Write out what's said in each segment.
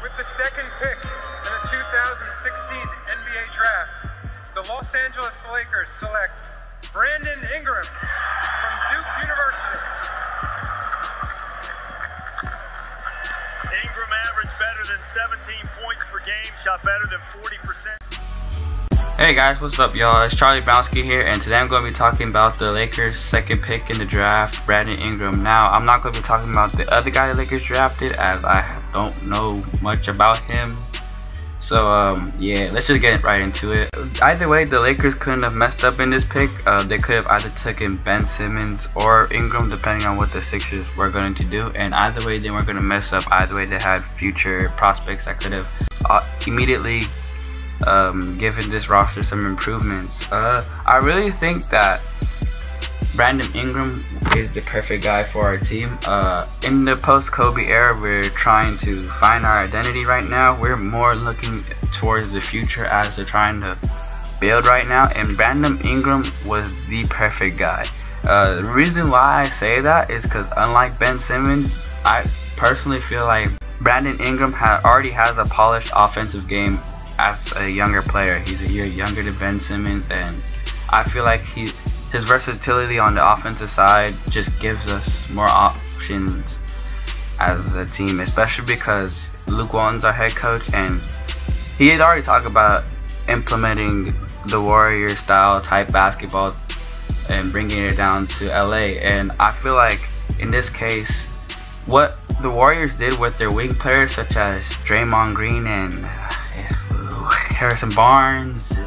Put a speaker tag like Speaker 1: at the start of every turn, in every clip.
Speaker 1: With the second pick in the 2016 NBA Draft, the Los Angeles Lakers select Brandon Ingram from Duke University.
Speaker 2: Ingram averaged better than 17 points per game, shot better than 40%.
Speaker 3: Hey guys, what's up y'all? It's Charlie Brownski here, and today I'm going to be talking about the Lakers' second pick in the draft, Brandon Ingram. Now, I'm not going to be talking about the other guy the Lakers drafted, as I don't know much about him. So, yeah, let's just get right into it. Either way, the Lakers couldn't have messed up in this pick. They could have either taken Ben Simmons or Ingram, depending on what the Sixers were going to do. And either way, they weren't going to mess up. Either way, they had future prospects that could have immediately given this roster some improvements. I really think that Brandon Ingram is the perfect guy for our team. In the post-Kobe era, we're trying to find our identity right now. We're more looking towards the future as they're trying to build right now, and Brandon Ingram was the perfect guy. The reason why I say that is because unlike Ben Simmons, I personally feel like Brandon Ingram already has a polished offensive game as a younger player. He's a year younger than Ben Simmons, and I feel like his versatility on the offensive side just gives us more options as a team, especially because Luke Walton's our head coach, and he had already talked about implementing the Warrior style type basketball and bringing it down to LA. And I feel like in this case, what the Warriors did with their wing players such as Draymond Green and Harrison Barnes,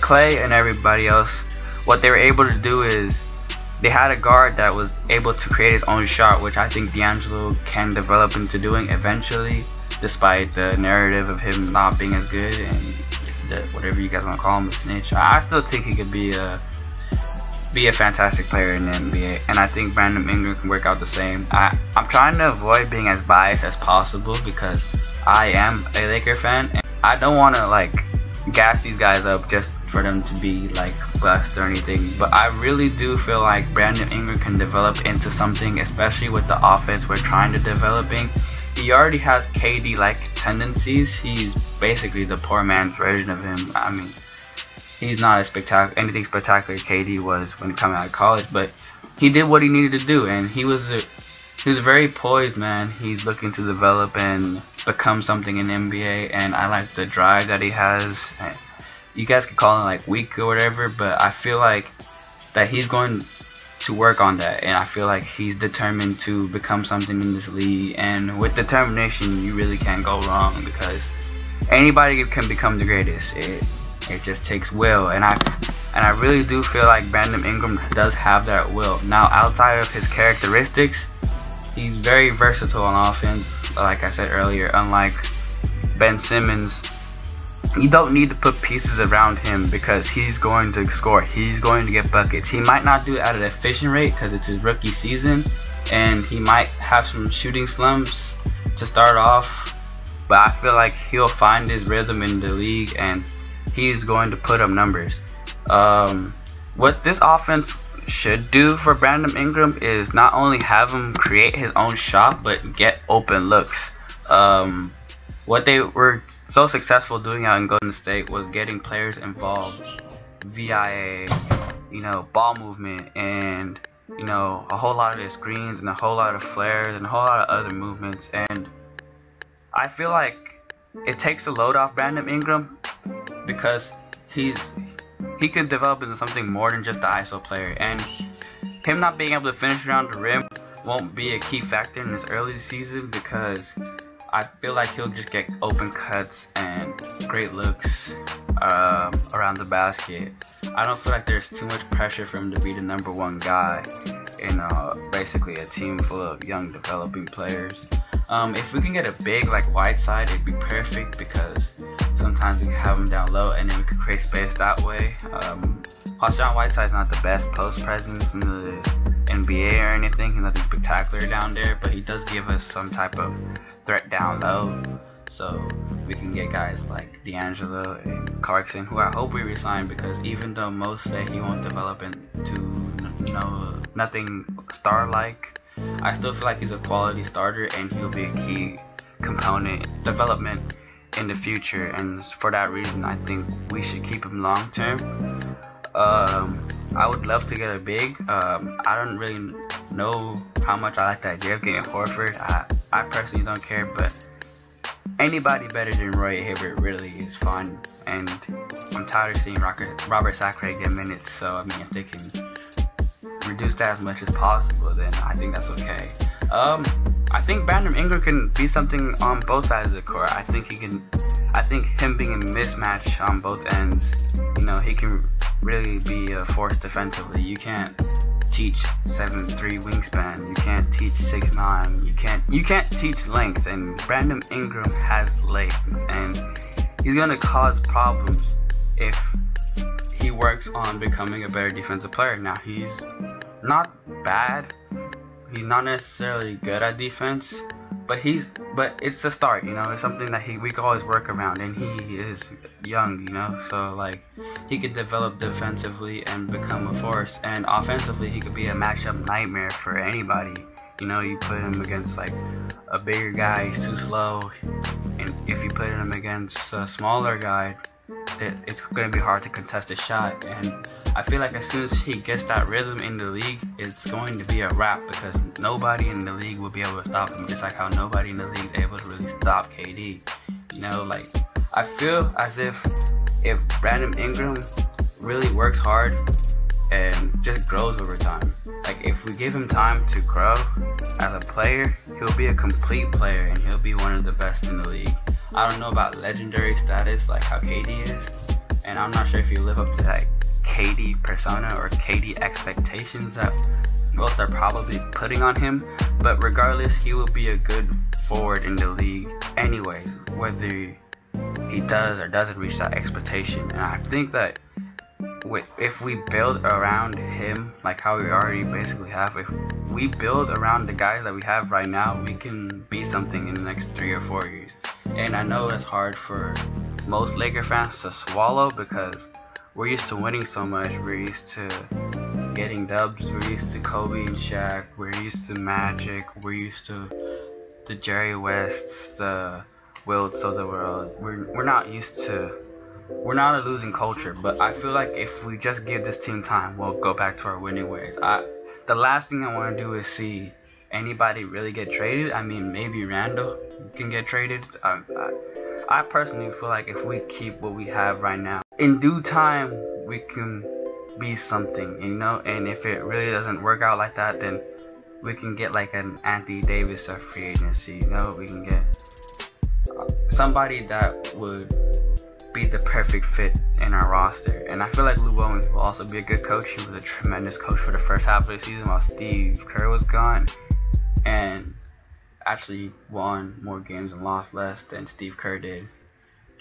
Speaker 3: Clay, and everybody else, what they were able to do is they had a guard that was able to create his own shot, which I think D'Angelo can develop into doing eventually, despite the narrative of him not being as good and whatever you guys want to call him, a snitch. I still think he could be a fantastic player in the NBA, and I think Brandon Ingram can work out the same. I'm trying to avoid being as biased as possible because I am a Laker fan, and I don't want to like gas these guys up just for them to be like blessed or anything, but I really do feel like Brandon Ingram can develop into something, especially with the offense we're trying to developing. He already has KD-like tendencies. He's basically the poor man's version of him. I mean, he's not anything spectacular KD was when coming out of college, but he did what he needed to do, and he was very poised, man. He's looking to develop and become something in the NBA, and I like the drive that he has. You guys could call him like weak or whatever, but I feel like that he's going to work on that, and I feel like he's determined to become something in this league. And with determination, you really can't go wrong, because anybody can become the greatest. It just takes will, and I really do feel like Brandon Ingram does have that will. Now, outside of his characteristics, he's very versatile on offense. Like I said earlier, unlike Ben Simmons, you don't need to put pieces around him because he's going to score. He's going to get buckets. He might not do it at an efficient rate because it's his rookie season, and he might have some shooting slumps to start off, but I feel like he'll find his rhythm in the league, and he's going to put up numbers. What this offense should do for Brandon Ingram is not only have him create his own shot, but get open looks. What they were so successful doing out in Golden State was getting players involved via ball movement, and a whole lot of the screens and a whole lot of flares and a whole lot of other movements. And I feel like it takes the load off Brandon Ingram because he could develop into something more than just the ISO player, and him not being able to finish around the rim won't be a key factor in this early season, because I feel like he'll just get open cuts and great looks around the basket. I don't feel like there's too much pressure for him to be the #1 guy in basically a team full of young developing players. If we can get a big like Whiteside, it'd be perfect, because sometimes we can have him down low and then we can create space that way. Hassan Whiteside's not the best post presence in the NBA or anything. He's nothing spectacular down there, but he does give us some type of threat down low, so we can get guys like D'Angelo and Clarkson, who I hope we resign, because even though most say he won't develop into nothing star-like, I still feel like he's a quality starter, and he'll be a key component in development in the future. And for that reason, I think we should keep him long term. I would love to get a big. I don't really know how much I like the idea of getting Horford. I personally don't care, but anybody better than Roy Hibbert really is fun, and I'm tired of seeing Robert Sacre get minutes. So I mean, if they can reduce that as much as possible, then I think that's okay. I think Brandon Ingram can be something on both sides of the court. I think him being a mismatch on both ends, he can really be a force defensively. You can't teach 7'3" wingspan. You can't teach 6'9". You can't teach length, and Brandon Ingram has length, and he's gonna cause problems if he works on becoming a better defensive player. Now, he's not bad. He's not necessarily good at defense, but it's a start. It's something that we can always work around, and he is young. So like, he could develop defensively and become a force, and offensively he could be a matchup nightmare for anybody. You put him against like a bigger guy, he's too slow, and if you put him against a smaller guy, it's going to be hard to contest a shot. And I feel like as soon as he gets that rhythm in the league, it's going to be a wrap, because nobody in the league will be able to stop him, just like how nobody in the league is able to really stop KD. Like, I feel as if Brandon Ingram really works hard and just grows over time. Like, if we give him time to grow as a player, he'll be a complete player, and he'll be one of the best in the league. I don't know about legendary status like how KD is, and I'm not sure if you live up to that KD persona or KD expectations that most are probably putting on him, but regardless, he will be a good forward in the league anyways, whether he does or doesn't reach that expectation. And I think that if we build around him like how we already basically have, if we build around the guys that we have right now, we can be something in the next 3 or 4 years. And I know it's hard for most Laker fans to swallow, because we're used to winning so much. We're used to getting dubs. We're used to Kobe and Shaq. We're used to Magic. We're used to the Jerry Wests, the Wilts of the world. We're not used to. We're not a losing culture, but I feel like if we just give this team time, we'll go back to our winning ways. The last thing I want to do is see anybody really get traded. I mean, maybe Randall can get traded. I personally feel like if we keep what we have right now, in due time we can be something, and if it really doesn't work out like that, then we can get like an Anthony Davis of free agency. We can get somebody that would be the perfect fit in our roster. And I feel like Lou Williams will also be a good coach. He was a tremendous coach for the first half of the season while Steve Kerr was gone, and actually won more games and lost less than Steve Kerr did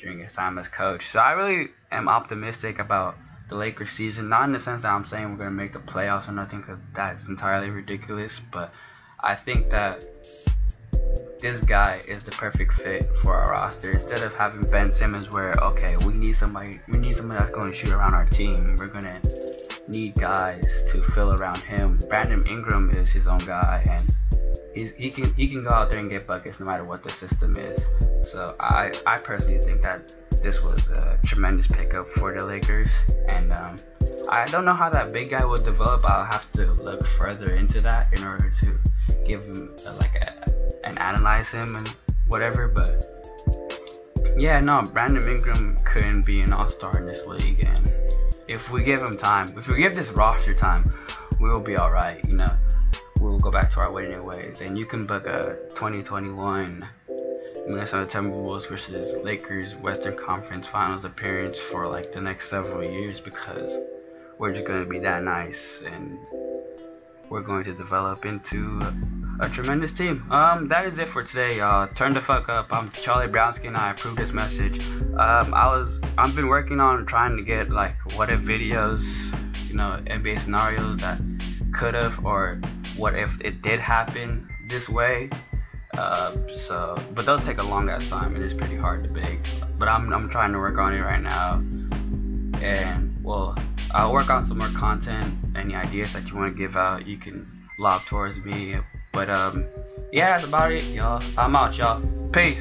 Speaker 3: during his time as coach. So I really am optimistic about the Lakers season, not in the sense that I'm saying we're going to make the playoffs or nothing, because that's entirely ridiculous, but I think that this guy is the perfect fit for our roster. Instead of having Ben Simmons, where okay, we need somebody that's going to shoot around our team, we're going to need guys to fill around him. Brandon Ingram is his own guy, and he can go out there and get buckets no matter what the system is. So I personally think that this was a tremendous pickup for the Lakers, and I don't know how that big guy will develop. I'll have to look further into that in order to give him and analyze him and whatever. But yeah, no, Brandon Ingram couldn't be an all-star in this league, and if we give him time, if we give this roster time, we will be alright. We'll go back to our winning ways, and you can book a 2021 Minnesota Timberwolves versus Lakers Western Conference Finals appearance for like the next several years, because we're just going to be that nice, and we're going to develop into a tremendous team. That is it for today, y'all. Turn the fuck up. I'm Charlie Brownski, and I approve this message. I've been working on trying to get like what if videos, NBA scenarios that could have, or what if it did happen this way. But those take a long ass time, and it's pretty hard to make. But I'm trying to work on it right now, and well, I'll work on some more content. Any ideas that you want to give out, you can lob towards me But yeah, that's about it, y'all. I'm out, y'all. Peace.